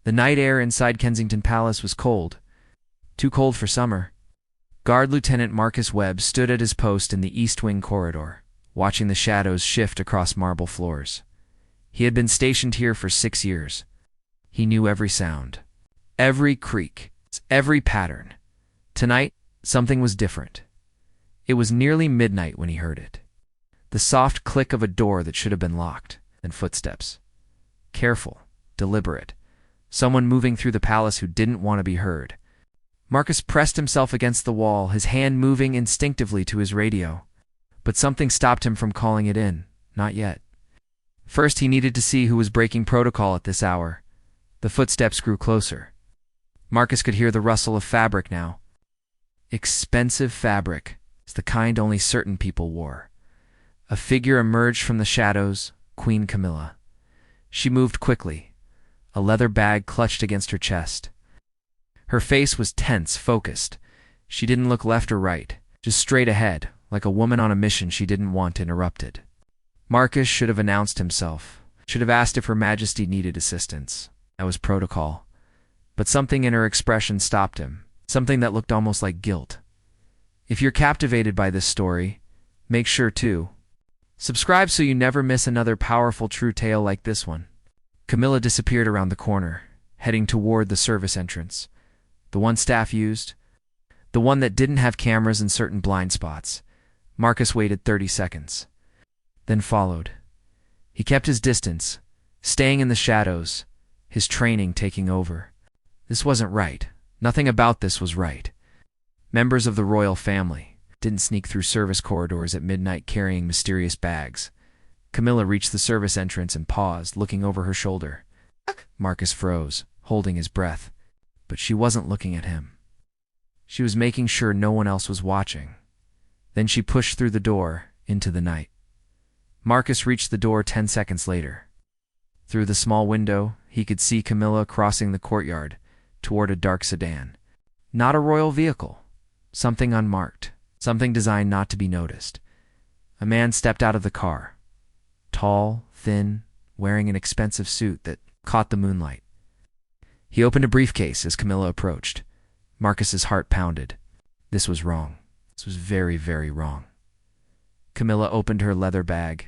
The night air inside Kensington Palace was cold, too cold for summer. Guard Lieutenant Marcus Webb stood at his post in the East Wing corridor, watching the shadows shift across marble floors. He had been stationed here for 6 years. He knew every sound, every creak, every pattern. Tonight, something was different. It was nearly midnight when he heard it. The soft click of a door that should have been locked, and footsteps. Careful, deliberate. Someone moving through the palace who didn't want to be heard. Marcus pressed himself against the wall, his hand moving instinctively to his radio. But something stopped him from calling it in. Not yet. First, he needed to see who was breaking protocol at this hour. The footsteps grew closer. Marcus could hear the rustle of fabric now. Expensive fabric. It's the kind only certain people wore. A figure emerged from the shadows, Queen Camilla. She moved quickly, a leather bag clutched against her chest. Her face was tense, focused. She didn't look left or right, just straight ahead, like a woman on a mission she didn't want interrupted. Marcus should have announced himself, should have asked if Her Majesty needed assistance. That was protocol. But something in her expression stopped him, something that looked almost like guilt. If you're captivated by this story, make sure to subscribe so you never miss another powerful true tale like this one. Camilla disappeared around the corner, heading toward the service entrance. The one staff used, the one that didn't have cameras in certain blind spots. Marcus waited 30 seconds, then followed. He kept his distance, staying in the shadows, his training taking over. This wasn't right. Nothing about this was right. Members of the royal family didn't sneak through service corridors at midnight carrying mysterious bags. Camilla reached the service entrance and paused, looking over her shoulder. Marcus froze, holding his breath. But she wasn't looking at him. She was making sure no one else was watching. Then she pushed through the door, into the night. Marcus reached the door 10 seconds later. Through the small window, he could see Camilla crossing the courtyard toward a dark sedan. Not a royal vehicle. Something unmarked. Something designed not to be noticed. A man stepped out of the car. Tall, thin, wearing an expensive suit that caught the moonlight. He opened a briefcase as Camilla approached. Marcus's heart pounded. This was wrong. This was very, very wrong. Camilla opened her leather bag.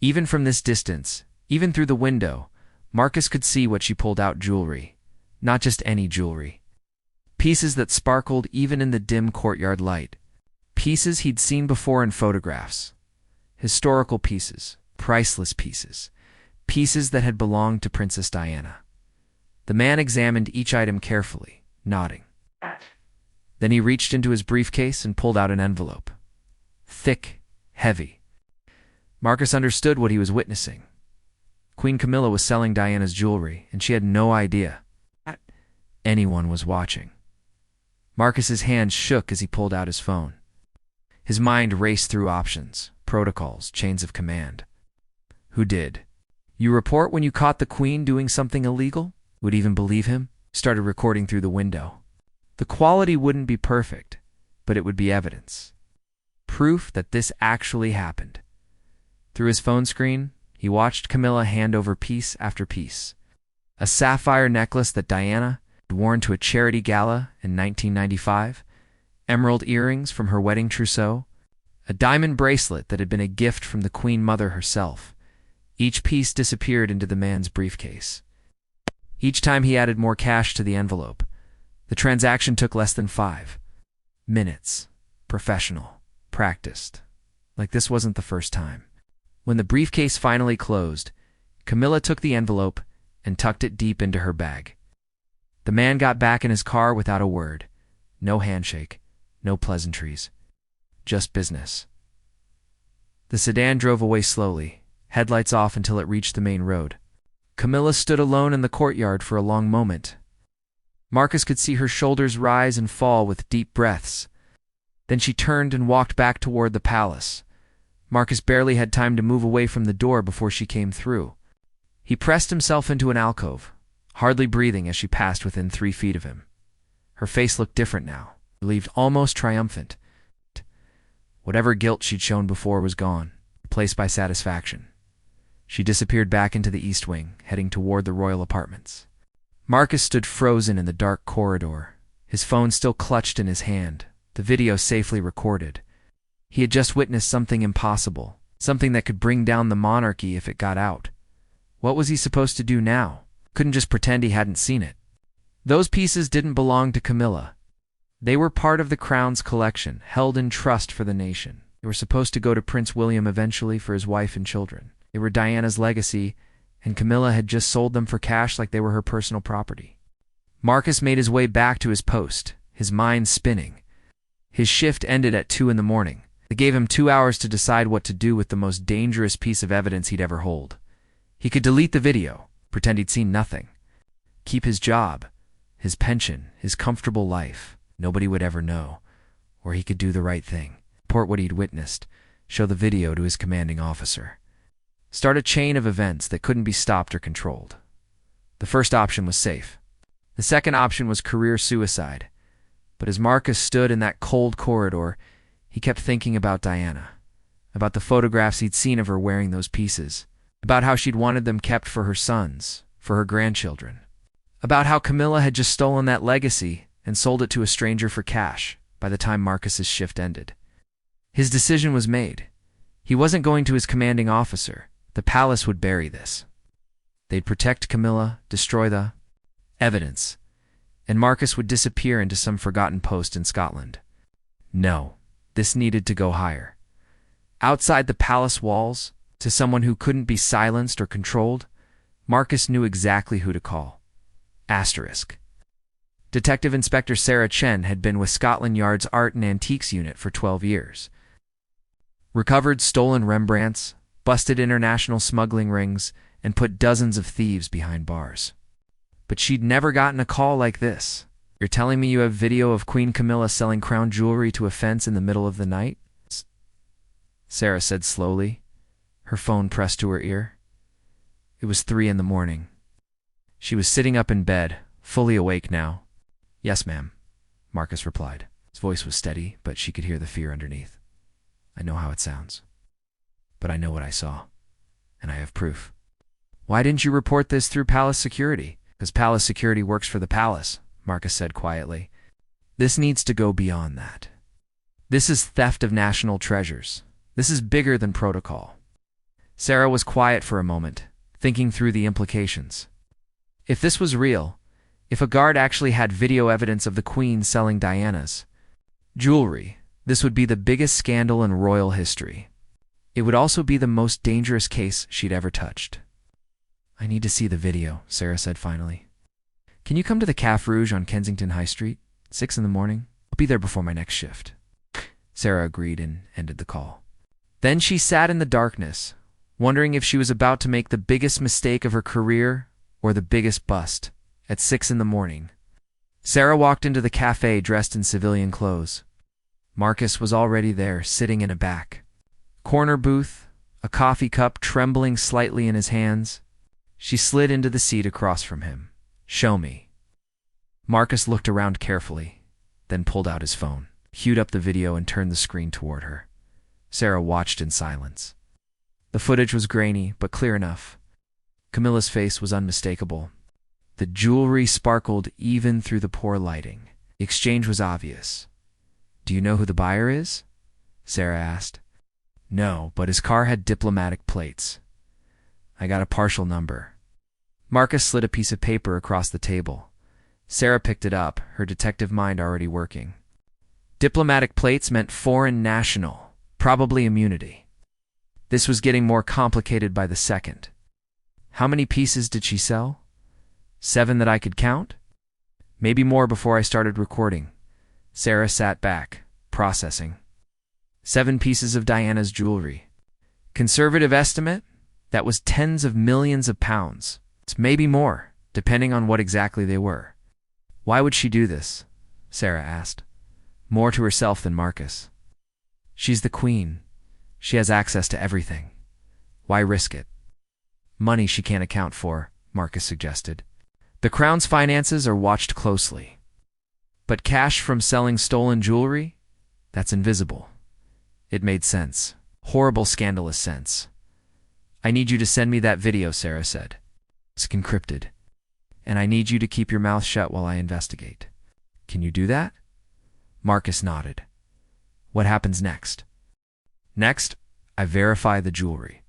Even from this distance, even through the window, Marcus could see what she pulled out: jewelry. Not just any jewelry. Pieces that sparkled even in the dim courtyard light. Pieces he'd seen before in photographs. Historical pieces, priceless pieces. Pieces that had belonged to Princess Diana. The man examined each item carefully, nodding. Then he reached into his briefcase and pulled out an envelope. Thick, heavy. Marcus understood what he was witnessing. Queen Camilla was selling Diana's jewelry, and she had no idea anyone was watching. Marcus's hand shook as he pulled out his phone. His mind raced through options, protocols, chains of command. Who did? You report when you caught the Queen doing something illegal? Would even believe him? Started recording through the window. The quality wouldn't be perfect, but it would be evidence. Proof that this actually happened. Through his phone screen, he watched Camilla hand over piece after piece. A sapphire necklace that Diana had worn to a charity gala in 1995, emerald earrings from her wedding trousseau, a diamond bracelet that had been a gift from the Queen Mother herself. Each piece disappeared into the man's briefcase. Each time he added more cash to the envelope. The transaction took less than 5 minutes. Professional. Practiced. Like this wasn't the first time. When the briefcase finally closed, Camilla took the envelope and tucked it deep into her bag. The man got back in his car without a word. No handshake. No pleasantries. Just business. The sedan drove away slowly, headlights off until it reached the main road. Camilla stood alone in the courtyard for a long moment. Marcus could see her shoulders rise and fall with deep breaths. Then she turned and walked back toward the palace. Marcus barely had time to move away from the door before she came through. He pressed himself into an alcove, hardly breathing as she passed within 3 feet of him. Her face looked different now, relieved, almost triumphant. Whatever guilt she'd shown before was gone, replaced by satisfaction. She disappeared back into the East Wing, heading toward the royal apartments. Marcus stood frozen in the dark corridor, his phone still clutched in his hand, the video safely recorded. He had just witnessed something impossible, something that could bring down the monarchy if it got out. What was he supposed to do now? Couldn't just pretend he hadn't seen it. Those pieces didn't belong to Camilla. They were part of the crown's collection, held in trust for the nation. They were supposed to go to Prince William eventually for his wife and children. They were Diana's legacy, and Camilla had just sold them for cash like they were her personal property. Marcus made his way back to his post, his mind spinning. His shift ended at 2 in the morning. It gave him 2 hours to decide what to do with the most dangerous piece of evidence he'd ever hold. He could delete the video, pretend he'd seen nothing. Keep his job, his pension, his comfortable life. Nobody would ever know. Or he could do the right thing. Report what he'd witnessed. Show the video to his commanding officer. Start a chain of events that couldn't be stopped or controlled. The first option was safe. The second option was career suicide. But as Marcus stood in that cold corridor, he kept thinking about Diana, about the photographs he'd seen of her wearing those pieces, about how she'd wanted them kept for her sons, for her grandchildren, about how Camilla had just stolen that legacy and sold it to a stranger for cash by the time Marcus's shift ended. His decision was made. He wasn't going to his commanding officer. The palace would bury this. They'd protect Camilla, destroy the evidence, and Marcus would disappear into some forgotten post in Scotland. No, this needed to go higher. Outside the palace walls, to someone who couldn't be silenced or controlled, Marcus knew exactly who to call. Asterisk. Detective Inspector Sarah Chen had been with Scotland Yard's Art and Antiques Unit for 12 years. Recovered stolen Rembrandts, busted international smuggling rings, and put dozens of thieves behind bars. But she'd never gotten a call like this. You're telling me you have video of Queen Camilla selling crown jewelry to a fence in the middle of the night? Sarah said slowly, her phone pressed to her ear. It was 3 in the morning. She was sitting up in bed, fully awake now. Yes, ma'am, Marcus replied. His voice was steady, but she could hear the fear underneath. I know how it sounds. But I know what I saw, and I have proof. Why didn't you report this through palace security? Because palace security works for the palace, Marcus said quietly. This needs to go beyond that. This is theft of national treasures. This is bigger than protocol. Sarah was quiet for a moment, thinking through the implications. If this was real, if a guard actually had video evidence of the Queen selling Diana's jewelry, this would be the biggest scandal in royal history. It would also be the most dangerous case she'd ever touched. I need to see the video, Sarah said finally. Can you come to the Café Rouge on Kensington High Street, 6 in the morning? I'll be there before my next shift. Sarah agreed and ended the call. Then she sat in the darkness, wondering if she was about to make the biggest mistake of her career or the biggest bust. At 6 in the morning, Sarah walked into the cafe dressed in civilian clothes. Marcus was already there, sitting in a back corner booth, a coffee cup trembling slightly in his hands. She slid into the seat across from him. Show me. Marcus looked around carefully, then pulled out his phone, queued up the video and turned the screen toward her. Sarah watched in silence. The footage was grainy, but clear enough. Camilla's face was unmistakable. The jewelry sparkled even through the poor lighting. The exchange was obvious. Do you know who the buyer is? Sarah asked. No, but his car had diplomatic plates. I got a partial number. Marcus slid a piece of paper across the table. Sarah picked it up, her detective mind already working. Diplomatic plates meant foreign national, probably immunity. This was getting more complicated by the second. How many pieces did she sell? 7 that I could count? Maybe more before I started recording. Sarah sat back, processing. 7 pieces of Diana's jewelry. Conservative estimate? That was tens of millions of pounds. It's maybe more, depending on what exactly they were. Why would she do this? Sarah asked. More to herself than Marcus. She's the queen. She has access to everything. Why risk it? Money she can't account for, Marcus suggested. The crown's finances are watched closely. But cash from selling stolen jewelry? That's invisible. It made sense. Horrible, scandalous sense. I need you to send me that video, Sarah said. It's encrypted. and I need you to keep your mouth shut while I investigate. Can you do that? Marcus nodded. What happens next? Next, I verify the jewelry.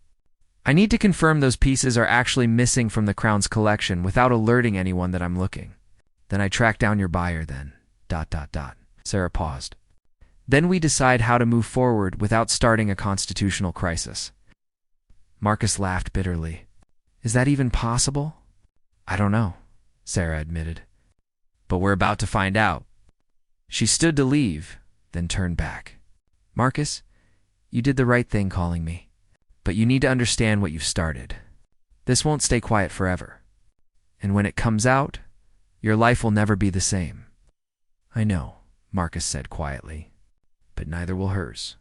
I need to confirm those pieces are actually missing from the crown's collection without alerting anyone that I'm looking. Then I track down your buyer then. ... Sarah paused. Then we decide how to move forward without starting a constitutional crisis. Marcus laughed bitterly. Is that even possible? I don't know, Sarah admitted. But we're about to find out. She stood to leave, then turned back. Marcus, you did the right thing calling me. But you need to understand what you've started. This won't stay quiet forever. And when it comes out, your life will never be the same. I know, Marcus said quietly, but neither will hers.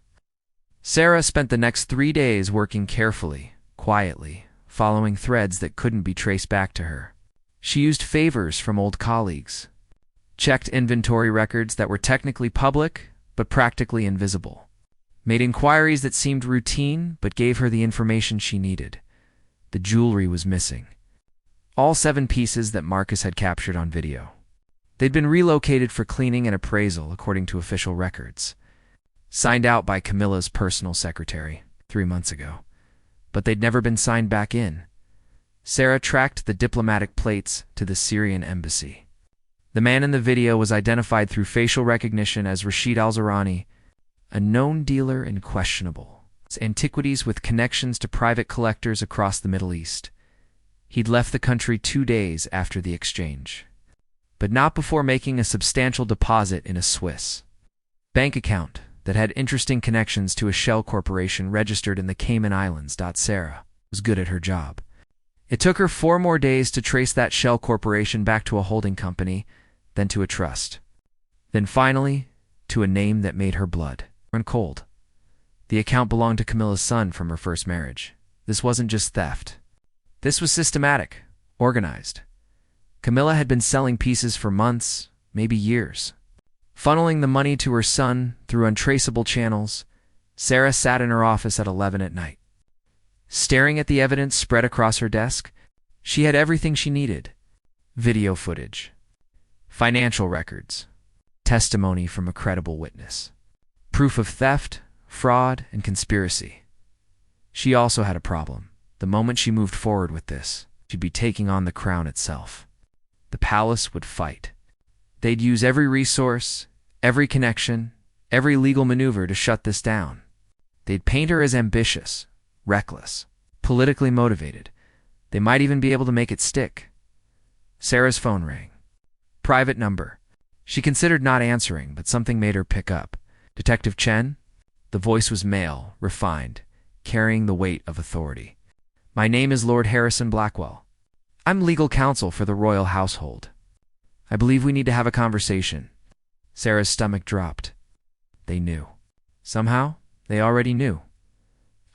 Sarah spent the next 3 days working carefully, quietly, following threads that couldn't be traced back to her. She used favors from old colleagues, checked inventory records that were technically public but practically invisible, made inquiries that seemed routine but gave her the information she needed. The jewelry was missing. All 7 pieces that Marcus had captured on video. They'd been relocated for cleaning and appraisal according to official records, signed out by Camilla's personal secretary 3 months ago, but they'd never been signed back in. Sarah tracked the diplomatic plates to the Syrian embassy. The man in the video was identified through facial recognition as Rashid Al-Zarani, a known dealer in questionable antiquities with connections to private collectors across the Middle East. He'd left the country 2 days after the exchange, but not before making a substantial deposit in a Swiss bank account that had interesting connections to a shell corporation registered in the Cayman Islands. Sarah was good at her job. It took her 4 more days to trace that shell corporation back to a holding company, then to a trust, then finally to a name that made her blood run cold. The account belonged to Camilla's son from her first marriage. This wasn't just theft. This was systematic, organized. Camilla had been selling pieces for months, maybe years. Funneling the money to her son through untraceable channels, Sarah sat in her office at 11 at night. Staring at the evidence spread across her desk, she had everything she needed. Video footage, financial records, testimony from a credible witness, proof of theft, fraud, and conspiracy. She also had a problem. The moment she moved forward with this, she'd be taking on the crown itself. The palace would fight. They'd use every resource, every connection, every legal maneuver to shut this down. They'd paint her as ambitious, reckless, politically motivated. They might even be able to make it stick. Sarah's phone rang. Private number. She considered not answering, but something made her pick up. Detective Chen? The voice was male, refined, carrying the weight of authority. My name is Lord Harrison Blackwell. I'm legal counsel for the royal household. I believe we need to have a conversation. Sarah's stomach dropped. They knew. Somehow, they already knew.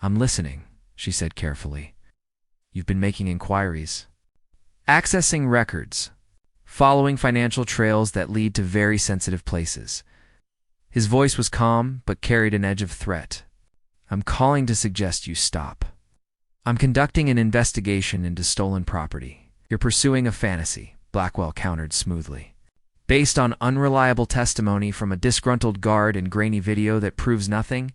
I'm listening, she said carefully. You've been making inquiries. Accessing records. Following financial trails that lead to very sensitive places. His voice was calm, but carried an edge of threat. I'm calling to suggest you stop. I'm conducting an investigation into stolen property. You're pursuing a fantasy, Blackwell countered smoothly. Based on unreliable testimony from a disgruntled guard and grainy video that proves nothing,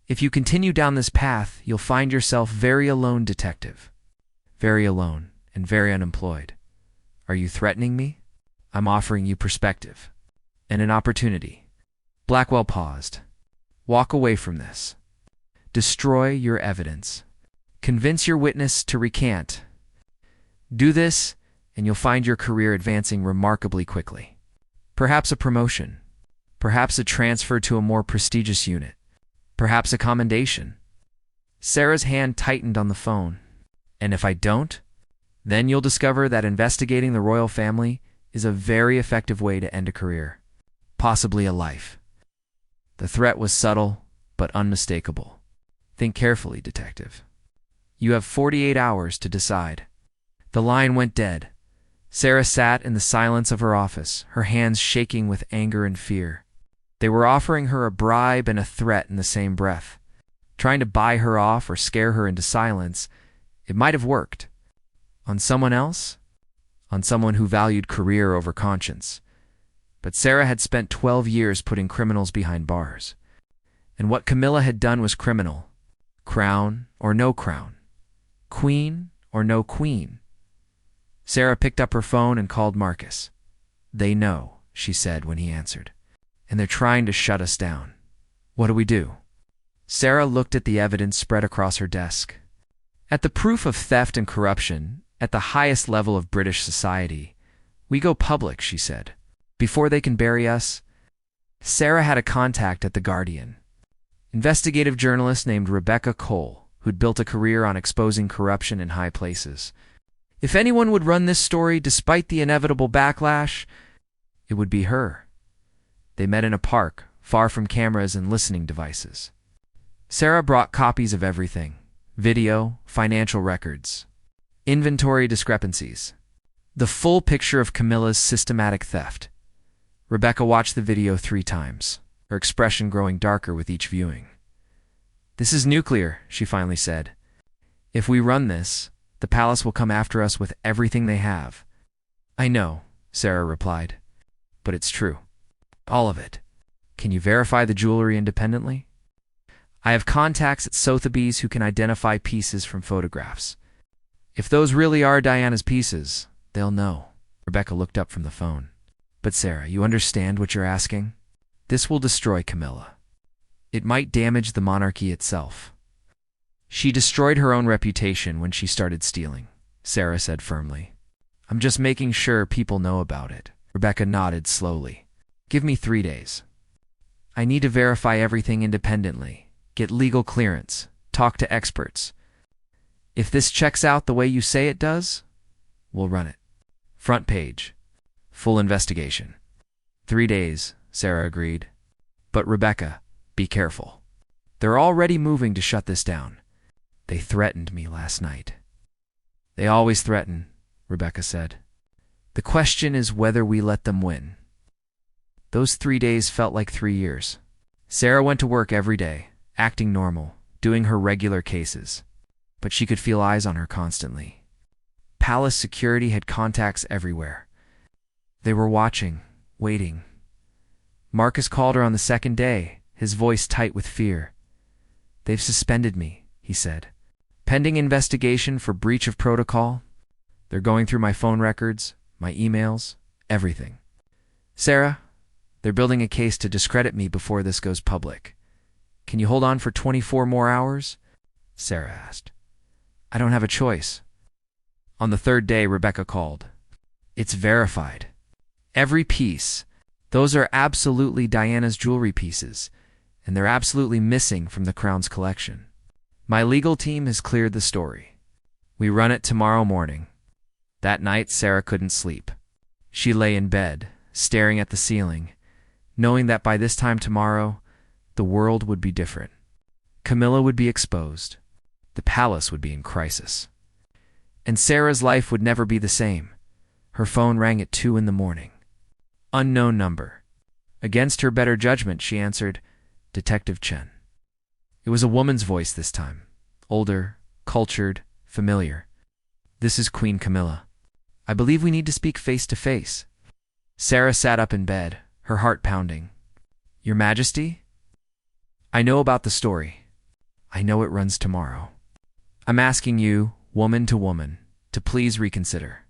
if you continue down this path, you'll find yourself very alone, detective. Very alone and very unemployed. Are you threatening me? I'm offering you perspective and an opportunity. Blackwell paused. Walk away from this. Destroy your evidence. Convince your witness to recant. Do this, and you'll find your career advancing remarkably quickly. Perhaps a promotion. Perhaps a transfer to a more prestigious unit. Perhaps a commendation. Sarah's hand tightened on the phone. And if I don't, then you'll discover that investigating the royal family is a very effective way to end a career, possibly a life. The threat was subtle, but unmistakable. Think carefully, detective. You have 48 hours to decide. The line went dead. Sarah sat in the silence of her office, her hands shaking with anger and fear. They were offering her a bribe and a threat in the same breath. Trying to buy her off or scare her into silence, it might have worked. On someone else? on someone who valued career over conscience. But Sarah had spent 12 years putting criminals behind bars. And what Camilla had done was criminal. Crown or no crown. Queen or no queen. Sarah picked up her phone and called Marcus. "They know," she said when he answered. "And they're trying to shut us down. What do we do?" Sarah looked at the evidence spread across her desk. At the proof of theft and corruption, at the highest level of British society, we go public, she said. Before they can bury us. Sarah had a contact at The Guardian. Investigative journalist named Rebecca Cole, who'd built a career on exposing corruption in high places. If anyone would run this story despite the inevitable backlash, it would be her. They met in a park, far from cameras and listening devices. Sarah brought copies of everything: video, financial records, inventory discrepancies, the full picture of Camilla's systematic theft. Rebecca watched the video 3 times, her expression growing darker with each viewing. "This is nuclear," she finally said. "If we run this, the palace will come after us with everything they have." "I know," Sarah replied, "but it's true. All of it. Can you verify the jewelry independently?" "I have contacts at Sotheby's who can identify pieces from photographs. If those really are Diana's pieces, they'll know." Rebecca looked up from the phone. "But Sarah, you understand what you're asking? This will destroy Camilla. It might damage the monarchy itself." "She destroyed her own reputation when she started stealing," Sarah said firmly. "I'm just making sure people know about it." Rebecca nodded slowly. "Give me 3 days. I need to verify everything independently, get legal clearance, talk to experts. If this checks out the way you say it does, we'll run it. Front page. Full investigation." 3 days, Sarah agreed. "But Rebecca, be careful. They're already moving to shut this down. They threatened me last night." "They always threaten," Rebecca said. "The question is whether we let them win." Those 3 days felt like 3 years. Sarah went to work every day, acting normal, doing her regular cases. But she could feel eyes on her constantly. Palace security had contacts everywhere. They were watching, waiting. Marcus called her on the second day, his voice tight with fear. "They've suspended me," he said. "Pending investigation for breach of protocol. They're going through my phone records, my emails, everything. Sarah, they're building a case to discredit me before this goes public. Can you hold on for 24 more hours?" Sarah asked. "I don't have a choice." On the 3rd day, Rebecca called. "It's verified. Every piece. Those are absolutely Diana's jewelry pieces, and they're absolutely missing from the Crown's collection. My legal team has cleared the story. We run it tomorrow morning." That night, Sarah couldn't sleep. She lay in bed, staring at the ceiling, knowing that by this time tomorrow, the world would be different. Camilla would be exposed. The palace would be in crisis. And Sarah's life would never be the same. Her phone rang at 2 a.m. Unknown number. Against her better judgment, she answered, "Detective Chen." It was a woman's voice this time. Older, cultured, familiar. "This is Queen Camilla. I believe we need to speak face to face." Sarah sat up in bed, her heart pounding. "Your Majesty? I know about the story. I know it runs tomorrow. I'm asking you, woman to woman, to please reconsider."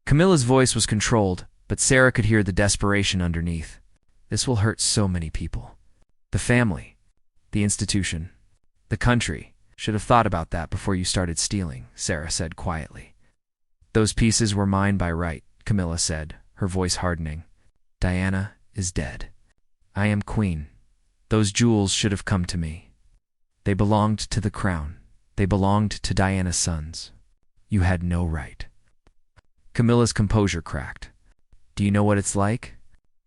Camilla's voice was controlled, but Sarah could hear the desperation underneath. "This will hurt so many people. The family, the institution, the country. Should have thought about that before you started stealing," Sarah said quietly. "Those pieces were mine by right," Camilla said, her voice hardening. "Diana is dead. I am queen. Those jewels should have come to me. They belonged to the crown. They belonged to Diana's sons. You had no right." Camilla's composure cracked. "Do you know what it's like?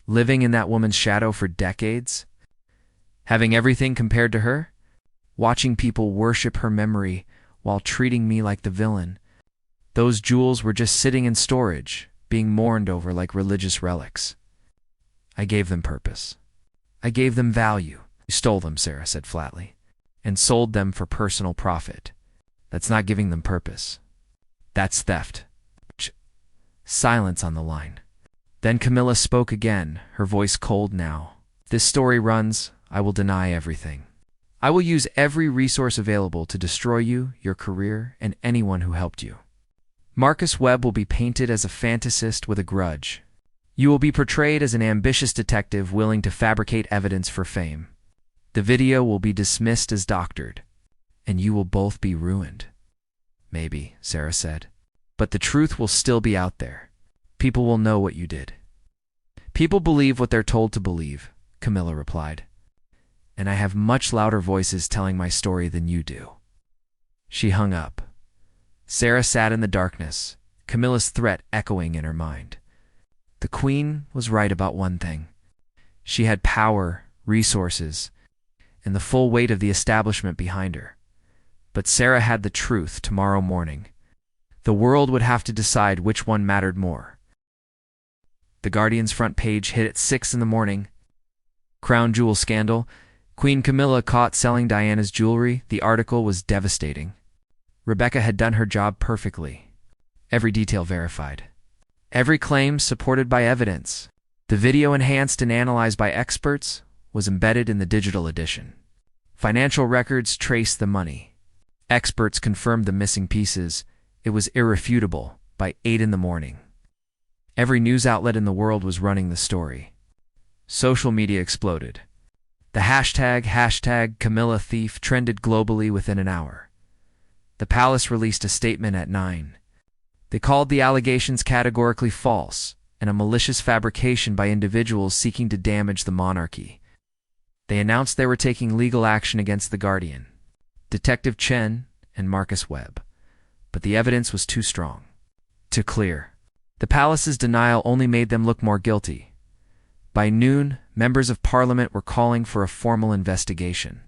Living in that woman's shadow for decades? Having everything compared to her? Watching people worship her memory while treating me like the villain. Those jewels were just sitting in storage, being mourned over like religious relics. I gave them purpose. I gave them value." "You stole them," Sarah said flatly, "and sold them for personal profit. That's not giving them purpose. That's theft." Silence on the line. Then Camilla spoke again, her voice cold now. "This story runs, I will deny everything. I will use every resource available to destroy you, your career, and anyone who helped you. Marcus Webb will be painted as a fantasist with a grudge. You will be portrayed as an ambitious detective willing to fabricate evidence for fame. The video will be dismissed as doctored, and you will both be ruined." "Maybe," Sarah said. "But the truth will still be out there. People will know what you did." "People believe what they're told to believe," Camilla replied. "And I have much louder voices telling my story than you do." She hung up. Sarah sat in the darkness, Camilla's threat echoing in her mind. The Queen was right about one thing. She had power, resources, and the full weight of the establishment behind her. But Sarah had the truth tomorrow morning. The world would have to decide which one mattered more. The Guardian's front page hit at 6 in the morning. Crown jewel scandal. Queen Camilla caught selling Diana's jewelry. The article was devastating. Rebecca had done her job perfectly. Every detail verified. Every claim supported by evidence. The video, enhanced and analyzed by experts, was embedded in the digital edition. Financial records traced the money. Experts confirmed the missing pieces. It was irrefutable by 8 in the morning. Every news outlet in the world was running the story. Social media exploded. The hashtag Camilla Thief trended globally within an hour. The palace released a statement at 9. They called the allegations categorically false and a malicious fabrication by individuals seeking to damage the monarchy. They announced they were taking legal action against the Guardian, Detective Chen, and Marcus Webb. But the evidence was too strong, too clear. The palace's denial only made them look more guilty. By noon, members of parliament were calling for a formal investigation.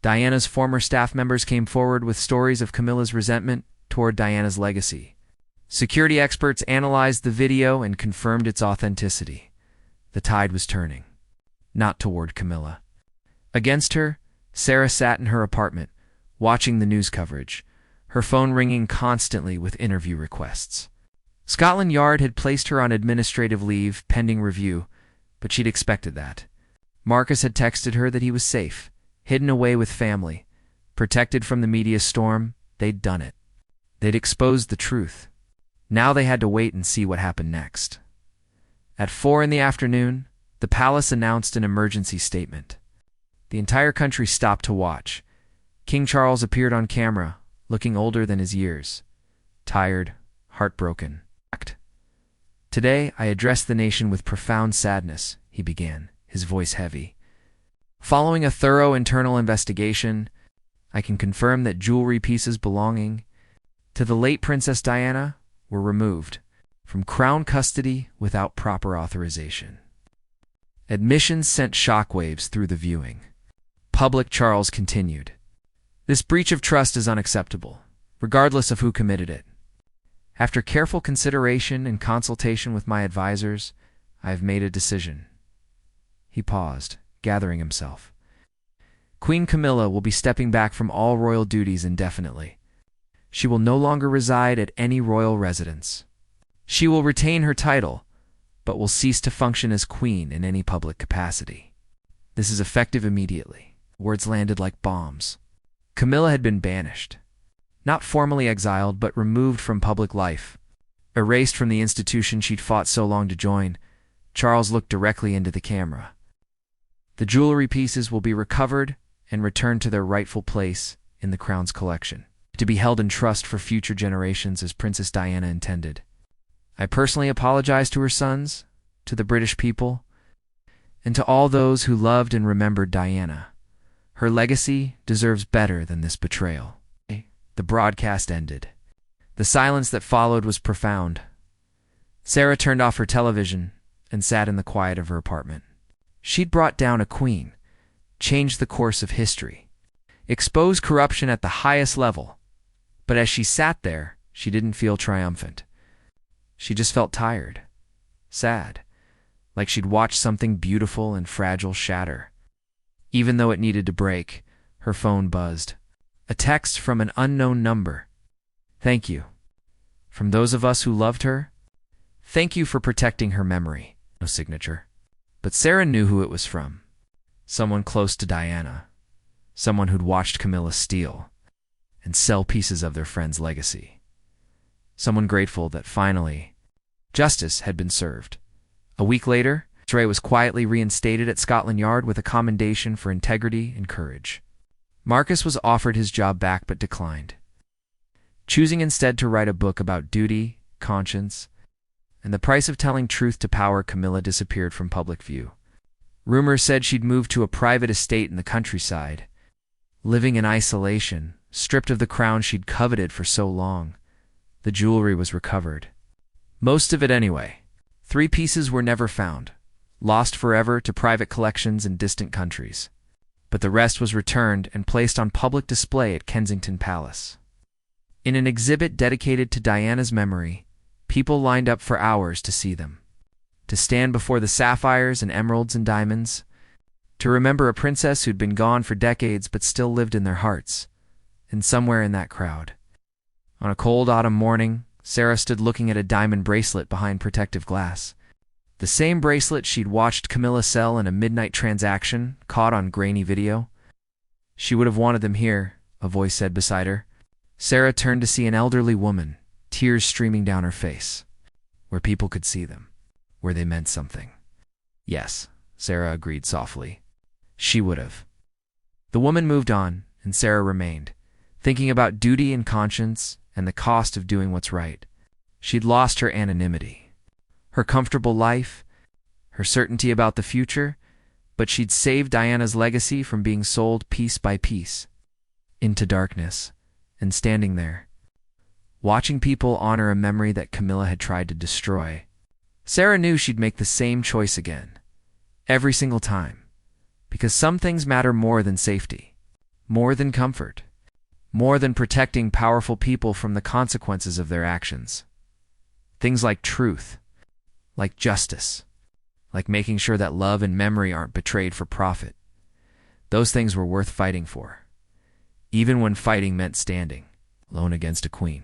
Diana's former staff members came forward with stories of Camilla's resentment toward Diana's legacy. Security experts analyzed the video and confirmed its authenticity. The tide was turning, not toward Camilla. Against her, Sarah sat in her apartment, watching the news coverage, her phone ringing constantly with interview requests. Scotland Yard had placed her on administrative leave pending review, but she'd expected that. Marcus had texted her that he was safe, hidden away with family, protected from the media storm. They'd done it. They'd exposed the truth. Now they had to wait and see what happened next. At 4 in the afternoon, the palace announced an emergency statement. The entire country stopped to watch. King Charles appeared on camera, looking older than his years, tired, heartbroken. "Today, I address the nation with profound sadness," he began, his voice heavy. "Following a thorough internal investigation, I can confirm that jewelry pieces belonging to the late Princess Diana were removed from Crown custody without proper authorization." Admissions sent shockwaves through the viewing. Public Charles continued. "This breach of trust is unacceptable, regardless of who committed it. After careful consideration and consultation with my advisors, I have made a decision." He paused, gathering himself. "Queen Camilla will be stepping back from all royal duties indefinitely. She will no longer reside at any royal residence. She will retain her title, but will cease to function as queen in any public capacity. This is effective immediately." Words landed like bombs. Camilla had been banished. Not formally exiled, but removed from public life. Erased from the institution she'd fought so long to join. Charles looked directly into the camera. "The jewelry pieces will be recovered and returned to their rightful place in the Crown's collection, to be held in trust for future generations as Princess Diana intended. I personally apologize to her sons, to the British people, and to all those who loved and remembered Diana. Her legacy deserves better than this betrayal." The broadcast ended. The silence that followed was profound. Sarah turned off her television and sat in the quiet of her apartment. She'd brought down a queen, changed the course of history, exposed corruption at the highest level. But as she sat there, she didn't feel triumphant. She just felt tired, sad, like she'd watched something beautiful and fragile shatter. Even though it needed to break, her phone buzzed. A text from an unknown number. "Thank you. From those of us who loved her, Thank you for protecting her memory. No signature. But Sarah knew who it was from. Someone close to Diana. Someone who'd watched Camilla steal and sell pieces of their friend's legacy. Someone grateful that finally justice had been served. A week later, Ray was quietly reinstated at Scotland Yard with a commendation for integrity and courage. Marcus was offered his job back but declined, choosing instead to write a book about duty, conscience, and the price of telling truth to power. Camilla disappeared from public view. Rumors said she'd moved to a private estate in the countryside, living in isolation, stripped of the crown she'd coveted for so long. The jewelry was recovered. Most of it anyway. 3 pieces were never found, lost forever to private collections in distant countries. But the rest was returned and placed on public display at Kensington Palace. In an exhibit dedicated to Diana's memory, people lined up for hours to see them, to stand before the sapphires and emeralds and diamonds, to remember a princess who'd been gone for decades but still lived in their hearts, and somewhere in that crowd. On a cold autumn morning, Sarah stood looking at a diamond bracelet behind protective glass. The same bracelet she'd watched Camilla sell in a midnight transaction caught on grainy video. She would have wanted them here, a voice said beside her. Sarah turned to see an elderly woman, tears streaming down her face, where people could see them, where they meant something. Yes, Sarah agreed softly. She would have. The woman moved on, and Sarah remained, thinking about duty and conscience and the cost of doing what's right. She'd lost her anonymity, her comfortable life, her certainty about the future, but she'd saved Diana's legacy from being sold piece by piece into darkness. And standing there, watching people honor a memory that Camilla had tried to destroy, Sarah knew she'd make the same choice again, every single time, because some things matter more than safety, more than comfort, more than protecting powerful people from the consequences of their actions. Things like truth, like justice, like making sure that love and memory aren't betrayed for profit. Those things were worth fighting for, even when fighting meant standing alone against a queen.